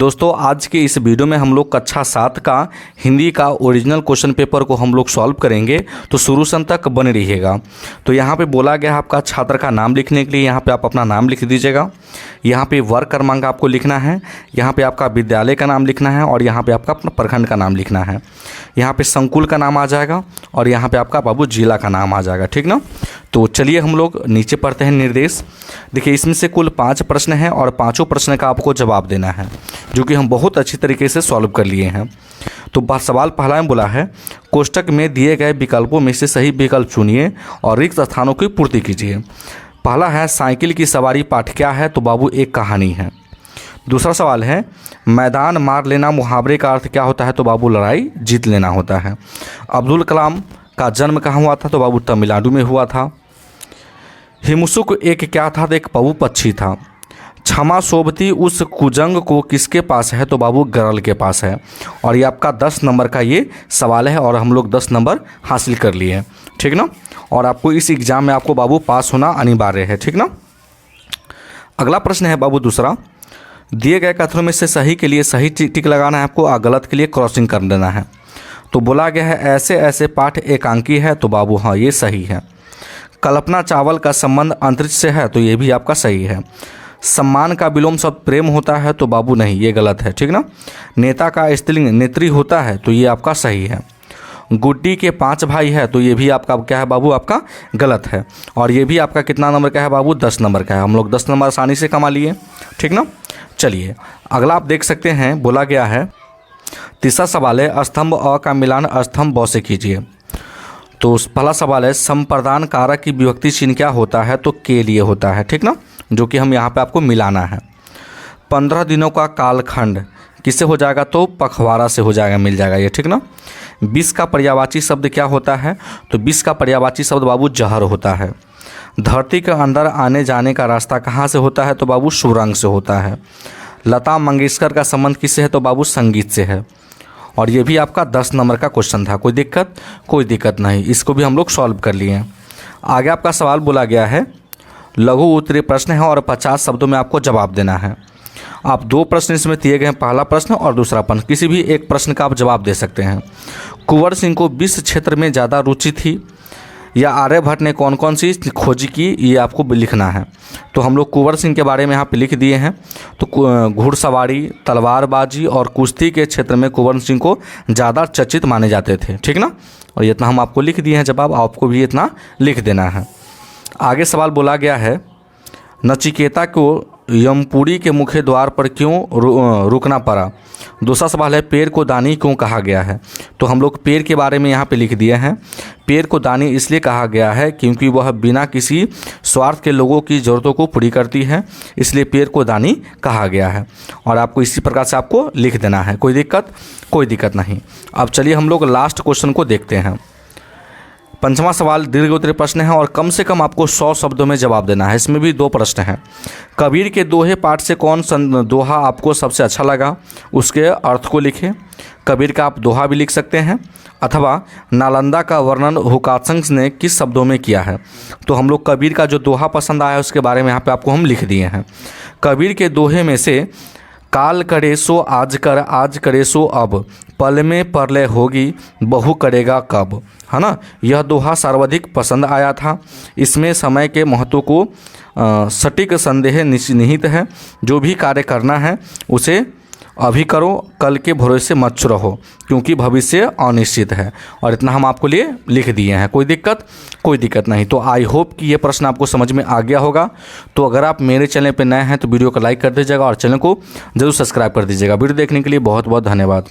दोस्तों आज के इस वीडियो में हम लोग कक्षा 7 का हिंदी का ओरिजिनल क्वेश्चन पेपर को हम लोग सॉल्व करेंगे, तो शुरू से अंत तक बने रहिएगा। तो यहाँ पे बोला गया है आपका छात्र का नाम लिखने के लिए, यहाँ पे आप अपना नाम लिख दीजिएगा। यहाँ पे वर्ग क्रमांक आपको लिखना है, यहाँ पे आपका विद्यालय का नाम लिखना है और यहाँ पे आपका अपना प्रखंड का नाम लिखना है। यहाँ पे संकुल का नाम आ जाएगा और यहाँ पे आपका बाबू जिला का नाम आ जाएगा, ठीक ना। तो चलिए हम लोग नीचे पढ़ते हैं निर्देश। देखिए इसमें से कुल 5 प्रश्न हैं और पाँचों प्रश्न का आपको जवाब देना है, जो कि हम बहुत अच्छी तरीके से सॉल्व कर लिए हैं। तो सवाल पहला में बोला है, कोष्टक में दिए गए विकल्पों में से सही विकल्प चुनिए और रिक्त स्थानों की पूर्ति कीजिए। पहला है साइकिल की सवारी पाठ क्या है, तो बाबू एक कहानी है। दूसरा सवाल है मैदान मार लेना मुहावरे का अर्थ क्या होता है, तो बाबू लड़ाई जीत लेना होता है। अब्दुल कलाम का जन्म कहाँ हुआ था, तो बाबू तमिलनाडु में हुआ था। हिमसुक एक क्या था, तो एक पशु पक्षी था। क्षमा शोभती उस कुजंग को किसके पास है, तो बाबू गरल के पास है। और ये आपका 10 नंबर का ये सवाल है और हम लोग 10 नंबर हासिल कर लिए हैं, ठीक ना। और आपको इस एग्ज़ाम में आपको बाबू पास होना अनिवार्य है, ठीक ना। अगला प्रश्न है बाबू दूसरा, दिए गए कथनों में से सही के लिए सही टिक लगाना है आपको और गलत के लिए क्रॉसिंग कर देना है। तो बोला गया है ऐसे ऐसे पाठ एकांकी है, तो बाबू हाँ ये सही है। कल्पना चावल का संबंध अंतरिक्ष से है, तो ये भी आपका सही है। सम्मान का विलोम शब्द प्रेम होता है, तो बाबू नहीं ये गलत है, ठीक ना। नेता का स्त्रीलिंग नेत्री होता है, तो ये आपका सही है। गुड्डी के 5 भाई है, तो ये भी आपका क्या है बाबू आपका गलत है। और ये भी आपका कितना नंबर का है बाबू 10 नंबर का है। हम लोग 10 नंबर आसानी से कमा लिए, ठीक ना। चलिए अगला आप देख सकते हैं, बोला गया है तीसरा सवाल है स्तंभ अ का मिलान स्तंभ ब से कीजिए। तो पहला सवाल है संप्रदान कारक की विभक्ति चिन्ह क्या होता है, तो के लिए होता है, ठीक ना, जो कि हम यहाँ पे आपको मिलाना है। 15 दिनों का कालखंड किससे हो जाएगा, तो पखवाड़ा से हो जाएगा, मिल जाएगा ये, ठीक ना। विष का पर्यायवाची शब्द क्या होता है, तो विष का पर्यायवाची शब्द बाबू जहर होता है। धरती के अंदर आने जाने का रास्ता कहाँ से होता है, तो बाबू सुरंग से होता है। लता मंगेशकर का संबंध किससे है, तो बाबू संगीत से है। और ये भी आपका 10 नंबर का क्वेश्चन था। कोई दिक्कत नहीं, इसको भी हम लोग सॉल्व कर लिए हैं। आगे आपका सवाल बोला गया है लघु उत्तरीय प्रश्न है और 50 शब्दों में आपको जवाब देना है। आप 2 प्रश्न इसमें दिए गए हैं, पहला प्रश्न और दूसरा प्रश्न, किसी भी एक प्रश्न का आप जवाब दे सकते हैं। कुंवर सिंह को विश्व क्षेत्र में ज़्यादा रुचि थी, या आर्यभट्ट ने कौन कौन सी खोज की, ये आपको लिखना है। तो हम लोग कुंवर सिंह के बारे में यहाँ पे लिख दिए हैं। तो घुड़सवारी, तलवारबाजी और कुश्ती के क्षेत्र में कुंवर सिंह को ज़्यादा चर्चित माने जाते थे, ठीक ना। और ये इतना हम आपको लिख दिए हैं जवाब, आपको भी इतना लिख देना है। आगे सवाल बोला गया है नचिकेता को यमपुरी के मुख्य द्वार पर क्यों रुकना पड़ा। दूसरा सवाल है पेड़ को दानी क्यों कहा गया है। तो हम लोग पेड़ के बारे में यहाँ पे लिख दिए हैं। पेड़ को दानी इसलिए कहा गया है क्योंकि वह बिना किसी स्वार्थ के लोगों की ज़रूरतों को पूरी करती है, इसलिए पेड़ को दानी कहा गया है। और आपको इसी प्रकार से आपको लिख देना है। कोई दिक्कत नहीं। अब चलिए हम लोग लास्ट क्वेश्चन को देखते हैं। 5वां सवाल दीर्घ उत्तरीय प्रश्न है और कम से कम आपको 100 शब्दों में जवाब देना है। इसमें भी 2 प्रश्न हैं। कबीर के दोहे पाठ से कौन दोहा आपको सबसे अच्छा लगा, उसके अर्थ को लिखें। कबीर का आप दोहा भी लिख सकते हैं, अथवा नालंदा का वर्णन हुकात्संग ने किस शब्दों में किया है। तो हम लोग कबीर का जो दोहा पसंद आया है उसके बारे में यहाँ पे आपको हम लिख दिए हैं। कबीर के दोहे में से काल करे सो आज कर, आज करे सो अब, पल में प्रलय होगी बहु करेगा कब, है ना। यह दोहा सर्वाधिक पसंद आया था। इसमें समय के महत्व को सटीक संदेह निहित है। जो भी कार्य करना है उसे अभी करो, कल के भरोसे मत रहो, क्योंकि भविष्य अनिश्चित है। और इतना हम आपको लिए लिख दिए हैं। कोई दिक्कत नहीं। तो आई होप कि ये प्रश्न आपको समझ में आ गया होगा। तो अगर आप मेरे चैनल पर नए हैं तो वीडियो को लाइक कर दीजिएगा और चैनल को जरूर सब्सक्राइब कर दीजिएगा। वीडियो देखने के लिए बहुत बहुत धन्यवाद।